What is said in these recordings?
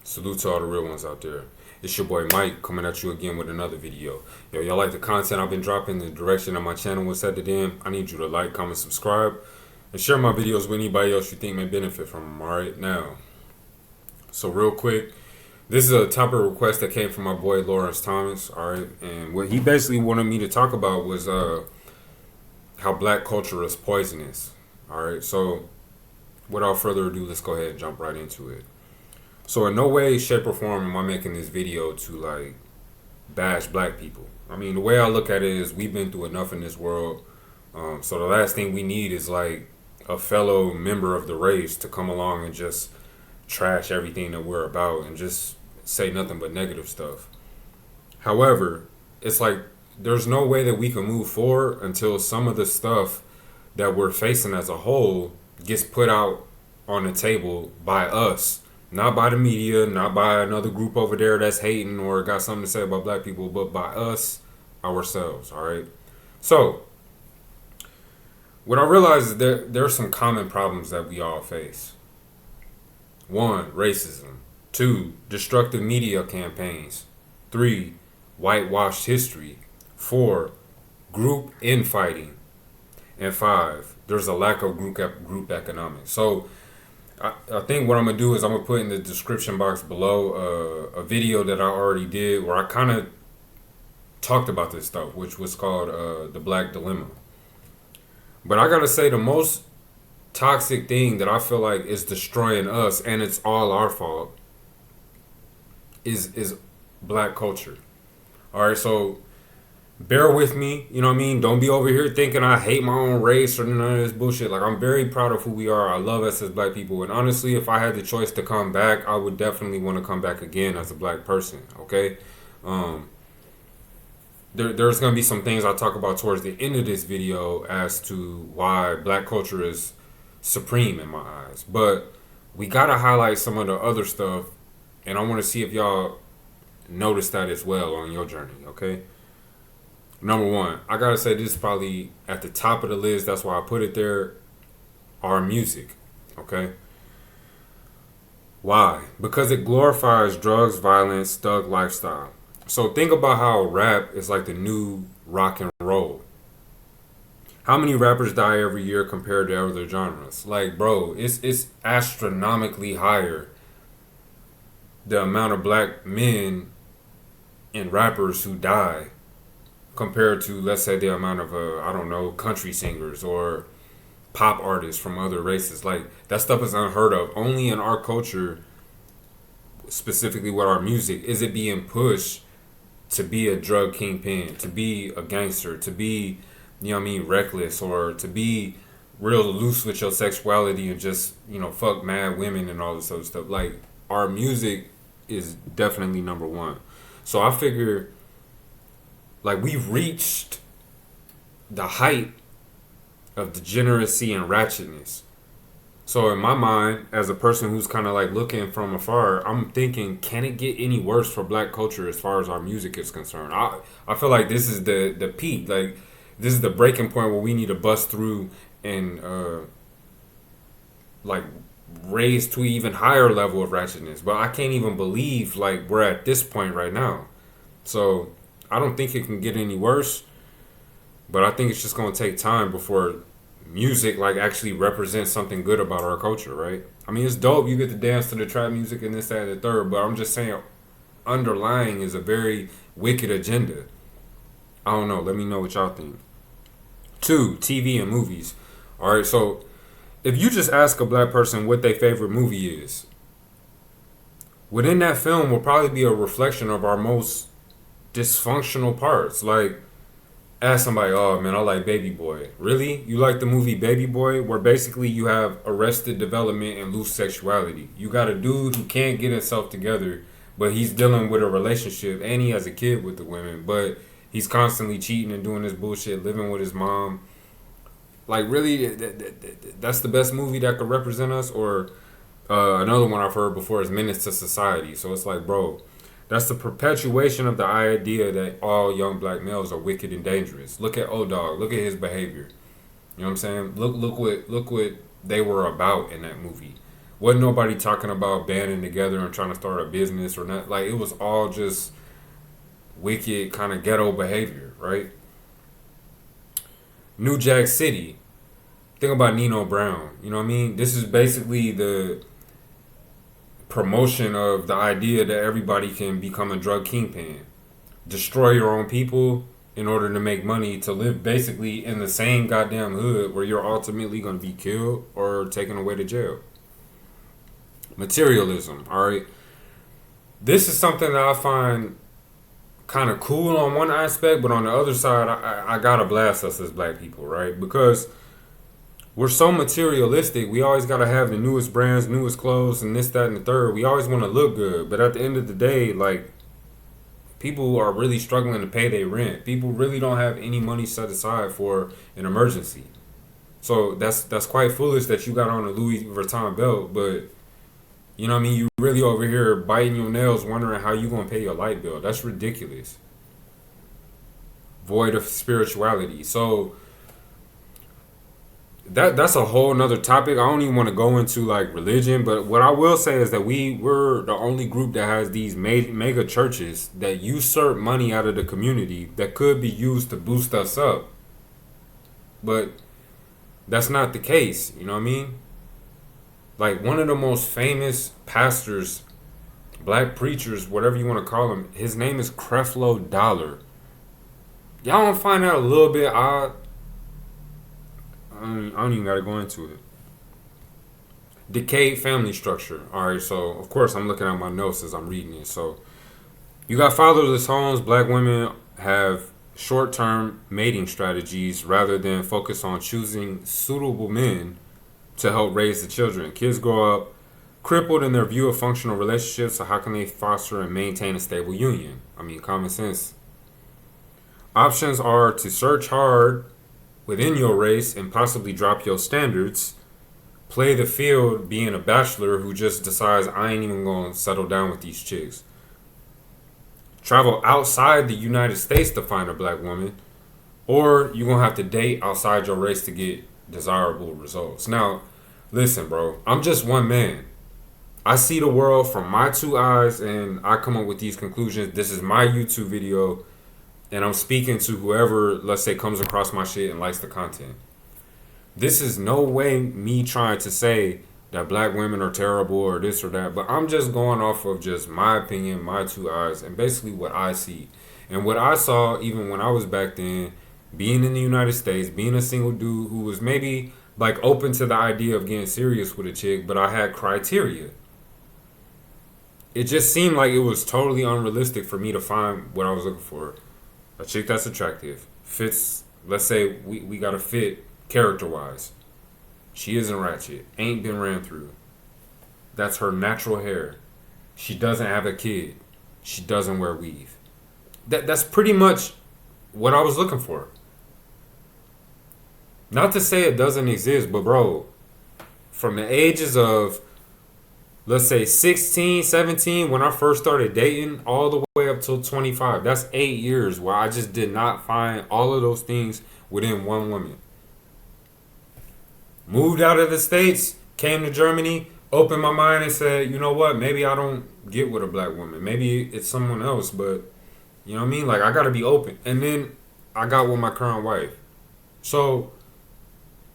Salute to all the real ones out there. It's your boy Mike coming at you again with another video. Yo, y'all like the content I've been dropping, the direction that my channel was headed in? I need you to like, comment, subscribe, and share my videos with anybody else you think may benefit from them. Alright, now. So real quick, this is a topic request that came from my boy Lawrence Thomas. Alright, and what he basically wanted me to talk about was how black culture is poisonous. Alright, so without further ado, let's go ahead and jump right into it. So in no way, shape, or form am I making this video to like bash black people. I mean, the way I look at it is we've been through enough in this world. So the last thing we need is like a fellow member of the race to come along and just trash everything that we're about and just say nothing but negative stuff. However, it's like there's no way that we can move forward until some of the stuff that we're facing as a whole gets put out on the table by us. Not by the media, not by another group over there that's hating or got something to say about black people, but by us, ourselves, all right? So, what I realize is there are some common problems that we all face. 1, racism. 2, destructive media campaigns. 3, whitewashed history. 4, group infighting. And 5, there's a lack of group economics. So, I think what I'm going to do is I'm going to put in the description box below a video that I already did where I kind of talked about this stuff, which was called The Black Dilemma. But I got to say the most toxic thing that I feel like is destroying us, and it's all our fault, is black culture. All right, so bear with me, you know what I mean? Don't be over here thinking I hate my own race or none of this bullshit. Like, I'm very proud of who we are. I love us as black people. And honestly, if I had the choice to come back, I would definitely want to come back again as a black person, okay? There's going to be some things I'll talk about towards the end of this video as to why black culture is supreme in my eyes. But we got to highlight some of the other stuff, and I want to see if y'all notice that as well on your journey, okay? Number 1, I gotta say this is probably at the top of the list. That's why I put it there. Our music, okay? Why? Because it glorifies drugs, violence, thug lifestyle. So think about how rap is like the new rock and roll. How many rappers die every year compared to other genres? Like, bro, it's astronomically higher the amount of black men and rappers who die compared to, let's say, the amount of, I don't know, country singers or pop artists from other races. Like, that stuff is unheard of. Only in our culture, specifically with our music, is it being pushed to be a drug kingpin, to be a gangster, to be, you know what I mean, reckless, or to be real loose with your sexuality and just, you know, fuck mad women and all this other stuff. Like, our music is definitely number 1. So I figure, like, we've reached the height of degeneracy and ratchetness. So in my mind, as a person who's kind of like looking from afar, I'm thinking, can it get any worse for black culture as far as our music is concerned? I feel like this is the peak. Like, this is the breaking point where we need to bust through and like raise to an even higher level of ratchetness. But I can't even believe like we're at this point right now. So I don't think it can get any worse, but I think it's just going to take time before music like actually represents something good about our culture, right? I mean, it's dope. You get to dance to the trap music and this, that, and the third, but I'm just saying underlying is a very wicked agenda. I don't know. Let me know what y'all think. 2, TV and movies. All right, so if you just ask a black person what their favorite movie is, within that film will probably be a reflection of our most dysfunctional parts. Like, ask somebody, oh man, I like Baby Boy. Really? You like the movie Baby Boy, where basically you have arrested development and loose sexuality? You got a dude who can't get himself together, but he's dealing with a relationship and he has a kid with the women, but he's constantly cheating and doing this bullshit, living with his mom. Like, really? That's the best movie that could represent us? Or another one I've heard before is Menace to Society. So it's like, bro, that's the perpetuation of the idea that all young black males are wicked and dangerous. Look at O-Dog. Look at his behavior. You know what I'm saying? Look what they were about in that movie. Wasn't nobody talking about banding together and trying to start a business or not. Like, it was all just wicked kind of ghetto behavior, right? New Jack City. Think about Nino Brown. You know what I mean? This is basically the promotion of the idea that everybody can become a drug kingpin. Destroy your own people in order to make money to live basically in the same goddamn hood where you're ultimately going to be killed or taken away to jail. Materialism, all right? This is something that I find kind of cool on one aspect, but on the other side, I gotta blast us as black people, right? Because we're so materialistic. We always gotta have the newest brands, newest clothes, and this, that, and the third. We always want to look good, but at the end of the day, like, people are really struggling to pay their rent. People really don't have any money set aside for an emergency. So that's quite foolish that you got on a Louis Vuitton belt, but you know what I mean? You really over here biting your nails wondering how you gonna pay your light bill. That's ridiculous. Void of spirituality. So that's a whole nother topic. I don't even want to go into like religion, but what I will say is that we're the only group that has these mega churches that usurp money out of the community that could be used to boost us up. But that's not the case, you know what I mean? Like, one of the most famous pastors, black preachers, whatever you want to call him, his name is Creflo Dollar. Y'all don't find that a little bit odd? I don't even gotta go into it. Decayed family structure. Alright, so of course I'm looking at my notes as I'm reading it. So you got fatherless homes. Black women have short-term mating strategies rather than focus on choosing suitable men to help raise the children. Kids grow up crippled in their view of functional relationships, so how can they foster and maintain a stable union? I mean, common sense. Options are to search hard within your race and possibly drop your standards. Play the field being a bachelor who just decides, I ain't even going to settle down with these chicks. Travel outside the United States to find a black woman, or you're going to have to date outside your race to get desirable results. Now, listen, bro, I'm just one man. I see the world from my two eyes and I come up with these conclusions. This is my YouTube video and I'm speaking to whoever, let's say, comes across my shit and likes the content. This is no way me trying to say that black women are terrible or this or that, but I'm just going off of just my opinion, my two eyes, and basically what I see. And what I saw even when I was back then, being in the United States, being a single dude who was maybe like open to the idea of getting serious with a chick, but I had criteria. It just seemed like it was totally unrealistic for me to find what I was looking for. A chick that's attractive, fits, let's say we got a fit character-wise. She isn't ratchet, ain't been ran through. That's her natural hair. She doesn't have a kid. She doesn't wear weave. That's pretty much what I was looking for. Not to say it doesn't exist, but bro, from the ages of, let's say 16, 17, when I first started dating, all the way up till 25. That's 8 years where I just did not find all of those things within one woman. Moved out of the States, came to Germany, opened my mind and said, you know what, maybe I don't get with a black woman. Maybe it's someone else, but you know what I mean? Like, I gotta be open. And then I got with my current wife. So,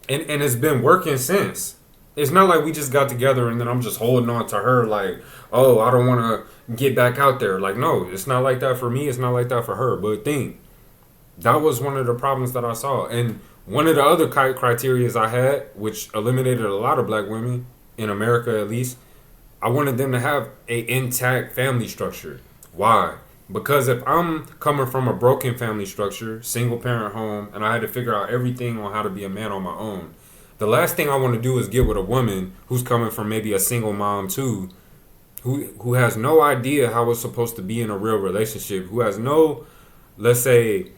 and it's been working since. It's not like we just got together and then I'm just holding on to her like, oh, I don't want to get back out there. Like, no, it's not like that for me. It's not like that for her. But that was one of the problems that I saw. And one of the other criteria I had, which eliminated a lot of black women, in America at least, I wanted them to have a intact family structure. Why? Because if I'm coming from a broken family structure, single parent home, and I had to figure out everything on how to be a man on my own, the last thing I want to do is get with a woman who's coming from maybe a single mom too, who has no idea how it's supposed to be in a real relationship, who has no, let's say,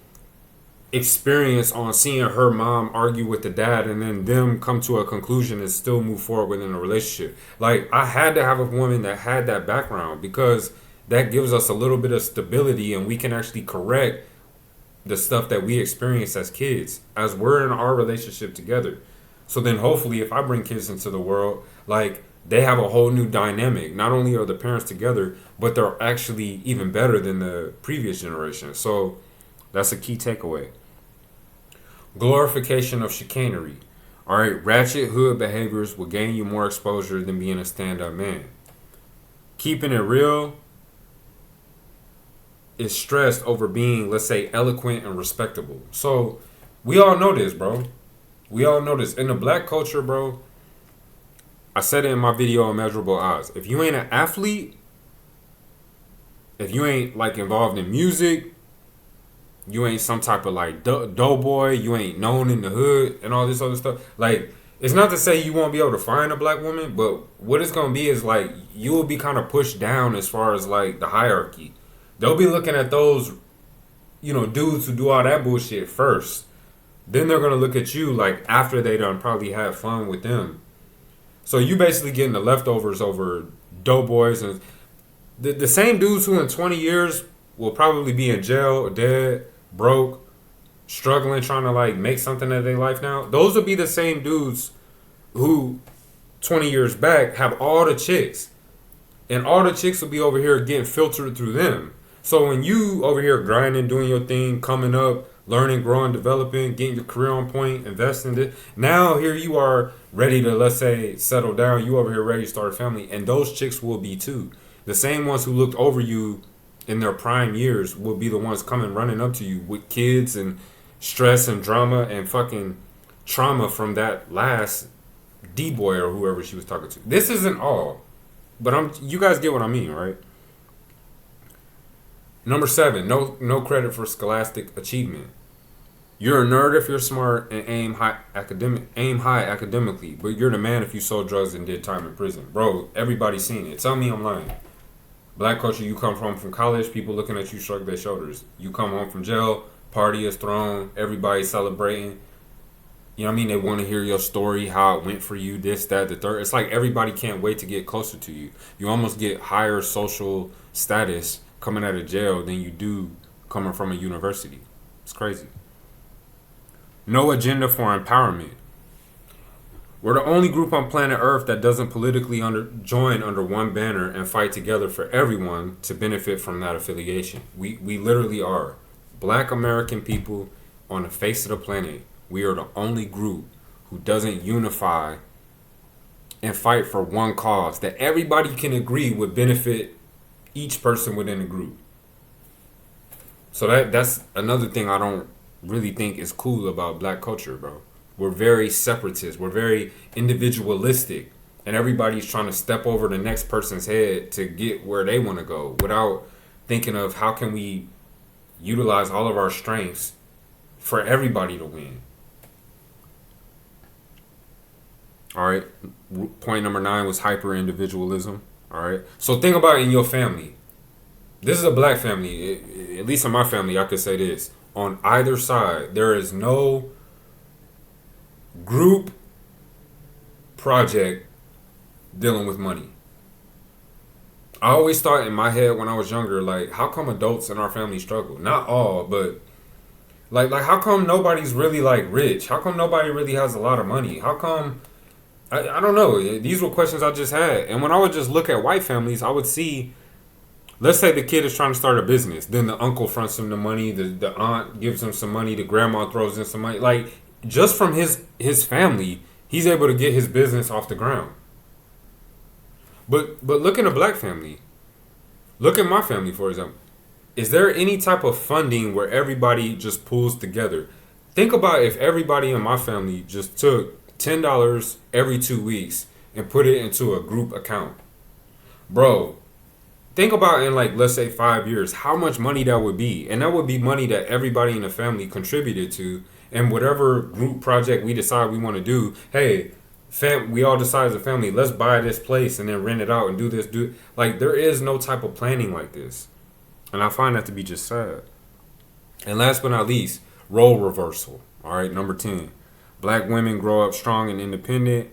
experience on seeing her mom argue with the dad and then them come to a conclusion and still move forward within a relationship. Like, I had to have a woman that had that background because that gives us a little bit of stability and we can actually correct the stuff that we experience as kids as we're in our relationship together. So then hopefully if I bring kids into the world, like, they have a whole new dynamic. Not only are the parents together, but they're actually even better than the previous generation. So that's a key takeaway. Glorification of chicanery. All right, ratchet hood behaviors will gain you more exposure than being a stand-up man. Keeping it real is stressed over being, let's say, eloquent and respectable. So we all know this, bro. We all know this. In the black culture, bro, I said it in my video on Measurable Odds. If you ain't an athlete, if you ain't like involved in music, you ain't some type of like doughboy, you ain't known in the hood and all this other stuff. Like, it's not to say you won't be able to find a black woman, but what it's gonna be is like you will be kind of pushed down as far as like the hierarchy. They'll be looking at those, dudes who do all that bullshit first. Then they're gonna look at you like after they done probably had fun with them. So you basically getting the leftovers over doughboys and the same dudes who in 20 years will probably be in jail, dead, broke, struggling, trying to like make something of their life now. Those will be the same dudes who 20 years back have all the chicks. And all the chicks will be over here getting filtered through them. So when you over here grinding, doing your thing, coming up, learning, growing, developing, getting your career on point, investing it. Now here you are ready to, let's say, settle down. You over here ready to start a family. And those chicks will be too. The same ones who looked over you in their prime years will be the ones coming running up to you with kids and stress and drama and fucking trauma from that last D-boy or whoever she was talking to. This isn't all, but you guys get what I mean, right? Number 7, no credit for scholastic achievement. You're a nerd if you're smart and aim high academically, but you're the man if you sold drugs and did time in prison. Bro, everybody's seen it. Tell me I'm lying. Black culture, you come from college, people looking at you shrug their shoulders. You come home from jail, party is thrown, everybody's celebrating. You know what I mean? They want to hear your story, how it went for you, this, that, the third. It's like everybody can't wait to get closer to you. You almost get higher social status coming out of jail than you do coming from a university. It's crazy. No agenda for empowerment. We're the only group on planet Earth that doesn't politically join under one banner and fight together for everyone to benefit from that affiliation. We literally are. Black American people on the face of the planet, we are the only group who doesn't unify and fight for one cause that everybody can agree would benefit each person within the group. So that's another thing I don't really think is cool about black culture, bro. We're very separatist. We're very individualistic. And everybody's trying to step over the next person's head to get where they want to go without thinking of how can we utilize all of our strengths for everybody to win. All right. Point number 9 was hyper individualism. All right. So think about it in your family. This is a black family. At least in my family, I could say this. On either side, there is no group project dealing with money. I always thought in my head when I was younger, like, how come adults in our family struggle? Not all, but like how come nobody's really like rich? How come nobody really has a lot of money? How come I don't know. These were questions I just had. And when I would just look at white families, I would see, let's say the kid is trying to start a business. Then the uncle fronts him the money. The aunt gives him some money. The grandma throws in some money. Like, just from his family, he's able to get his business off the ground. But look at a black family. Look at my family, for example. Is there any type of funding where everybody just pulls together? Think about if everybody in my family just took $10 every 2 weeks and put it into a group account. Bro, think about in like, let's say 5 years, how much money that would be. And that would be money that everybody in the family contributed to. And whatever group project we decide we want to do, hey, we all decide as a family, let's buy this place and then rent it out and do this. Like, there is no type of planning like this. And I find that to be just sad. And last but not least, role reversal. All right, number 10. Black women grow up strong and independent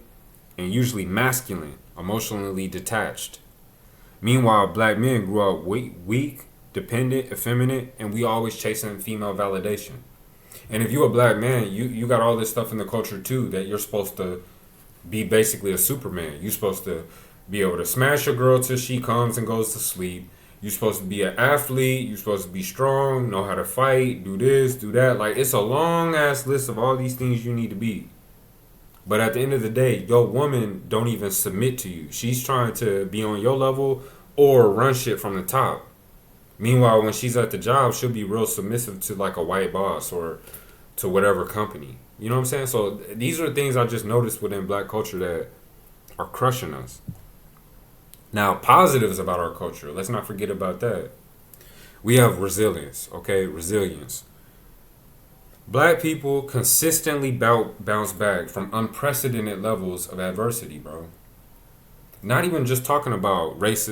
and usually masculine, emotionally detached. Meanwhile, black men grew up weak, dependent, effeminate, and we always chasing female validation. And if you're a black man, you got all this stuff in the culture too that you're supposed to be basically a Superman. You're supposed to be able to smash a girl till she comes and goes to sleep. You're supposed to be an athlete. You're supposed to be strong, know how to fight, do this, do that. Like, it's a long ass list of all these things you need to be. But at the end of the day, your woman don't even submit to you. She's trying to be on your level or run shit from the top. Meanwhile, when she's at the job, she'll be real submissive to like a white boss or to whatever company. You know what I'm saying? So these are things I just noticed within black culture that are crushing us. Now, positives about our culture. Let's not forget about that. We have resilience, okay? Resilience. Black people consistently bounce back from unprecedented levels of adversity, bro. Not even just talking about race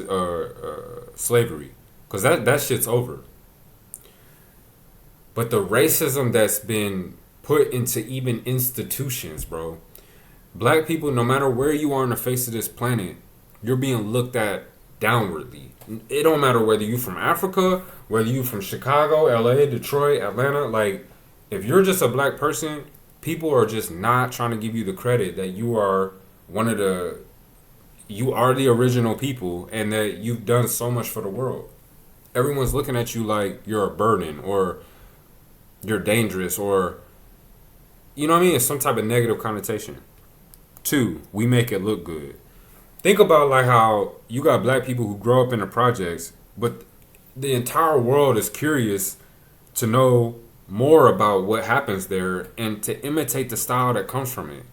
slavery, because that shit's over. But the racism that's been put into even institutions, bro. Black people, no matter where you are on the face of this planet, you're being looked at downwardly. It don't matter whether you from Africa, whether you from Chicago, LA, Detroit, Atlanta. Like, if you're just a black person, people are just not trying to give you the credit that you are you are the original people and that you've done so much for the world. Everyone's looking at you like you're a burden or you're dangerous or, you know what I mean? It's some type of negative connotation. 2, we make it look good. Think about like how you got black people who grow up in the projects, but the entire world is curious to know more about what happens there and to imitate the style that comes from it.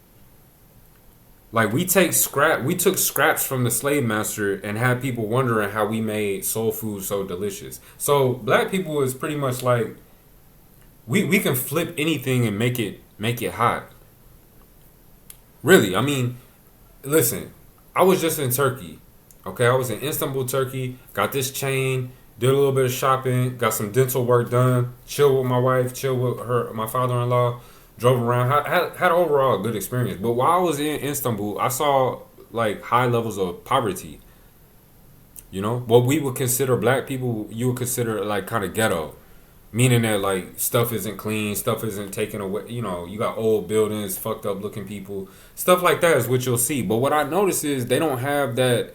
Like we took scraps from the slave master and had people wondering how we made soul food so delicious. So black people is pretty much like we can flip anything and make it hot. Really, I mean, listen, I was just in Turkey. Okay, I was in Istanbul, Turkey. Got this chain, did a little bit of shopping, got some dental work done, chilled with my wife, chilled with my father-in-law, drove around, had overall a good experience. But while I was in Istanbul, I saw like high levels of poverty. You know, what we would consider black people, you would consider like kind of ghetto. Meaning that like stuff isn't clean, stuff isn't taken away. You know, you got old buildings, fucked up looking people, stuff like that is what you'll see. But what I notice is they don't have that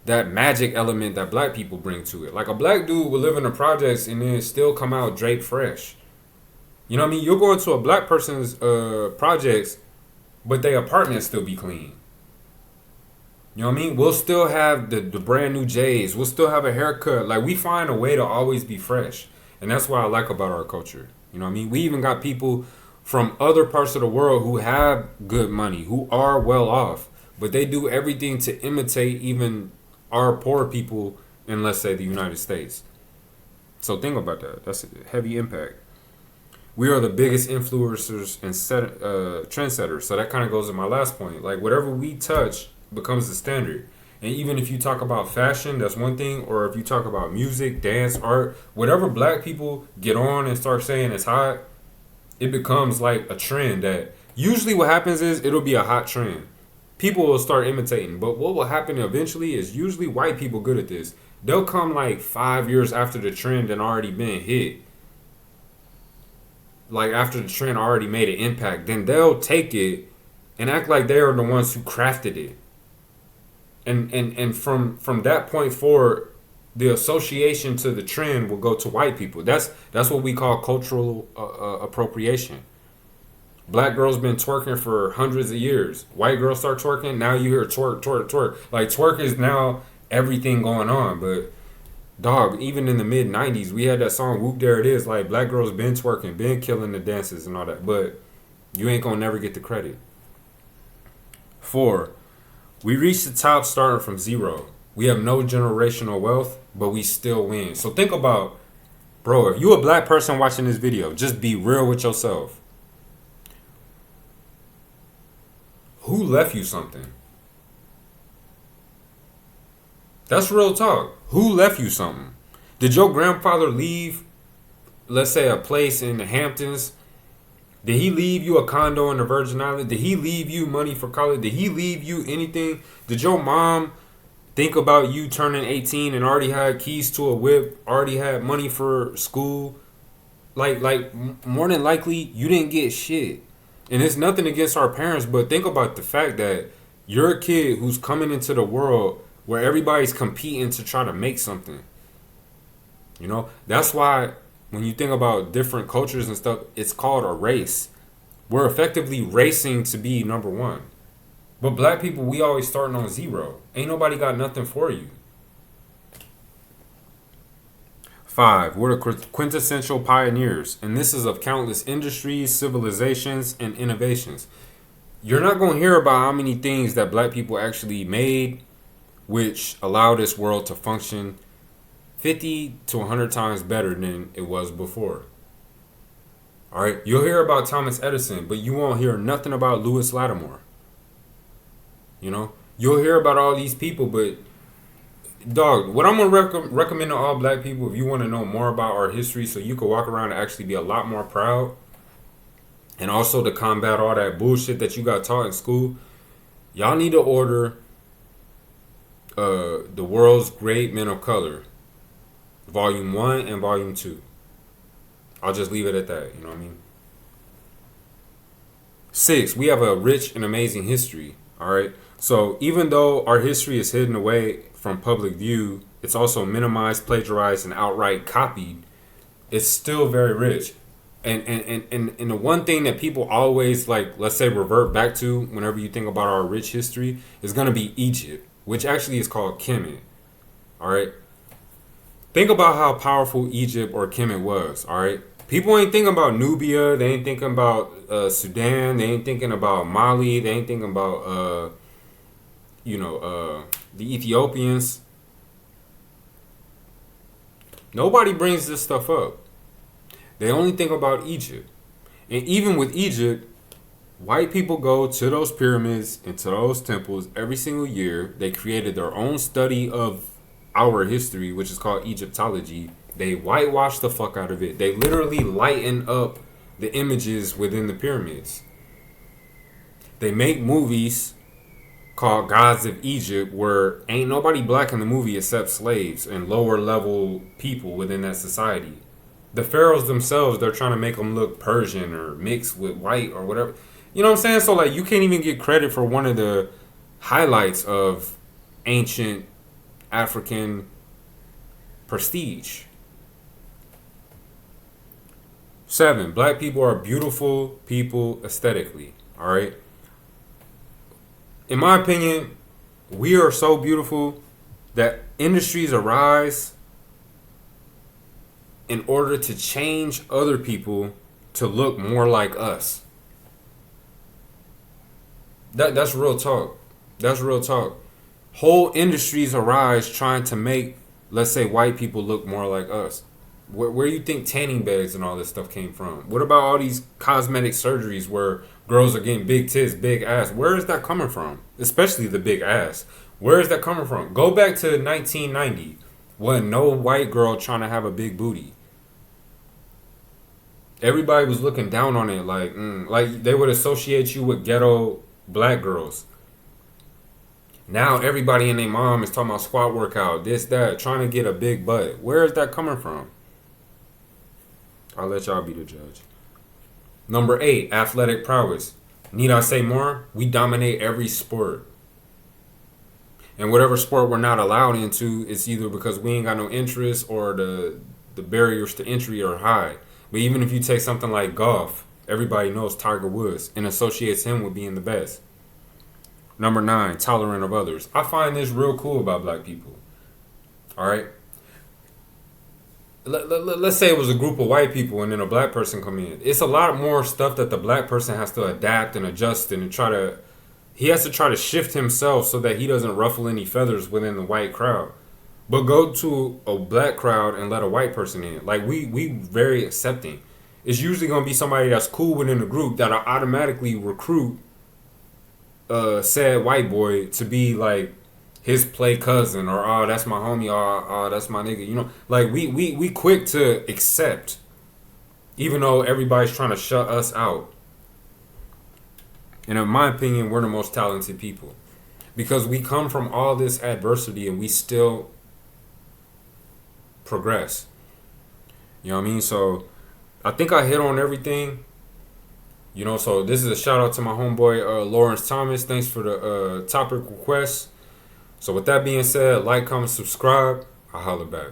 magic element that black people bring to it. Like a black dude will live in the projects and then still come out draped fresh. You know what I mean? You'll go into a black person's projects, but their apartment still be clean. You know what I mean? We'll still have the brand new J's. We'll still have a haircut. Like we find a way to always be fresh. And that's what I like about our culture. You know what I mean? We even got people from other parts of the world who have good money, who are well off, but they do everything to imitate even our poor people in, let's say, the United States. So think about that. That's a heavy impact. We are the biggest influencers and trendsetters. So that kind of goes to my last point. Like whatever we touch becomes the standard. And even if you talk about fashion, that's one thing. Or if you talk about music, dance, art, whatever black people get on and start saying it's hot, it becomes like a trend that usually what happens is it'll be a hot trend. People will start imitating. But what will happen eventually is usually white people good at this. They'll come like 5 years after the trend and already been hit. Like after the trend already made an impact. Then they'll take it and act like they are the ones who crafted it. And from that point forward, the association to the trend will go to white people. That's what we call cultural appropriation. Black girls been twerking for hundreds of years. White girls start twerking. Now you hear twerk, twerk, twerk. Like twerk is now everything going on. But dog, even in the mid 90s, we had that song Whoop There It Is. Like black girls been twerking, been killing the dances and all that. But you ain't gonna never get the credit. 4. We reached the top starting from zero. We have no generational wealth, but we still win. So think about, bro, if you a black person watching this video, just be real with yourself. Who left you something? That's real talk. Who left you something? Did your grandfather leave, let's say, a place in the Hamptons? Did he leave you a condo in the Virgin Islands? Did he leave you money for college? Did he leave you anything? Did your mom think about you turning 18 and already had keys to a whip, already had money for school? Like more than likely, you didn't get shit. And it's nothing against our parents, but think about the fact that You're a kid who's coming into the world where everybody's competing to try to make something. You know, that's why when you think about different cultures and stuff, it's called a race. We're effectively racing to be number one. But black people, we always starting on zero. Ain't nobody got nothing for you. 5. We're the quintessential pioneers, and this is of countless industries, civilizations, and innovations. You're not going to hear about how many things that black people actually made, which allow this world to function 50 to 100 times better than it was before. All right, you'll hear about Thomas Edison, but you won't hear nothing about Lewis Lattimore. You know, you'll hear about all these people, but dog, what I'm gonna recommend to all black people, if you want to know more about our history, so you can walk around and actually be a lot more proud, and also to combat all that bullshit that you got taught in school, y'all need to order The World's Great Men of Color, Volume 1 and Volume 2. I'll just leave it at that, you know what I mean? 6, we have a rich and amazing history, all right? So even though our history is hidden away from public view, it's also minimized, plagiarized, and outright copied. It's still very rich. And the one thing that people always, like, let's say, revert back to whenever you think about our rich history is going to be Egypt, which actually is called Kemet. All right. Think about how powerful Egypt or Kemet was. All right. People ain't thinking about Nubia. They ain't thinking about Sudan. They ain't thinking about Mali. They ain't thinking about, the Ethiopians. Nobody brings this stuff up. They only think about Egypt. And even with Egypt, white people go to those pyramids and to those temples every single year. They created their own study of our history, which is called Egyptology. They whitewash the fuck out of it. They literally lighten up the images within the pyramids. They make movies called Gods of Egypt where ain't nobody black in the movie except slaves and lower level people within that society. The pharaohs themselves, they're trying to make them look Persian or mixed with white or whatever. You know what I'm saying? So, like, you can't even get credit for one of the highlights of ancient African prestige. 7, black people are beautiful people aesthetically. All right. In my opinion, we are so beautiful that industries arise in order to change other people to look more like us. That's real talk. That's real talk. Whole industries arise trying to make, let's say, white people look more like us. Where you think tanning beds and all this stuff came from? What about all these cosmetic surgeries where girls are getting big tits, big ass? Where is that coming from? Especially the big ass. Where is that coming from? Go back to 1990. Wasn't no white girl trying to have a big booty. Everybody was looking down on it like they would associate you with ghetto black girls. Now everybody and their mom is talking about squat workout, this, that, trying to get a big butt. Where is that coming from? I'll let y'all be the judge. Number 8, athletic prowess. Need I say more? We dominate every sport. And whatever sport we're not allowed into, it's either because we ain't got no interest or the barriers to entry are high. But even if you take something like golf, everybody knows Tiger Woods and associates him with being the best. Number 9, tolerant of others. I find this real cool about black people. All right. Let's say it was a group of white people and then a black person come in. It's a lot more stuff that the black person has to adapt and adjust and he has to try to shift himself so that he doesn't ruffle any feathers within the white crowd. But go to a black crowd and let a white person in. Like, we very accepting. It's usually going to be somebody that's cool within the group that'll automatically recruit said white boy to be like his play cousin or, oh, that's my homie, or, oh, that's my nigga. You know, like, we quick to accept, even though everybody's trying to shut us out. And in my opinion, we're the most talented people because we come from all this adversity and we still progress. You know what I mean? So I think I hit on everything. You know, so this is a shout out to my homeboy Lawrence Thomas. Thanks for the topic request. So with that being said, like, comment, subscribe. I'll holler back.